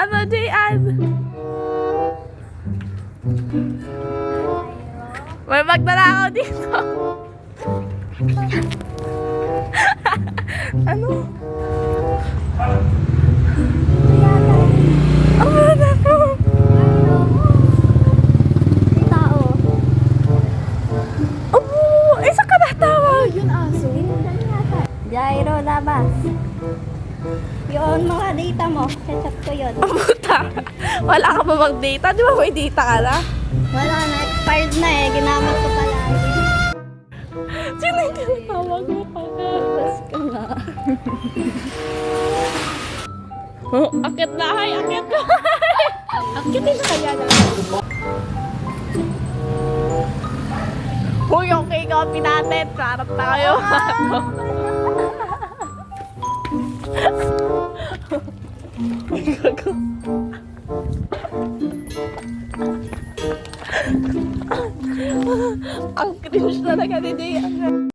Ano, Jayan? May magdala ako dito. Ano? Ano na po? Tao. Oh, isa ka na tawag. Yun aso. Jairo, labas. Yun, mga data mo. Chat ko yun. Ang puta. Wala ka ba mag-data? Di ba may data ka na? Wala na, expired na eh. Ginamit ko palagi. Sino yung tinatawag mo pa ka? Labas ka nga. Oh, akit na, hay, akit na. Akitin na kaya na. Uy, okay, copy natin. Sarap na kayo. Ang cringe talaga ni Jay.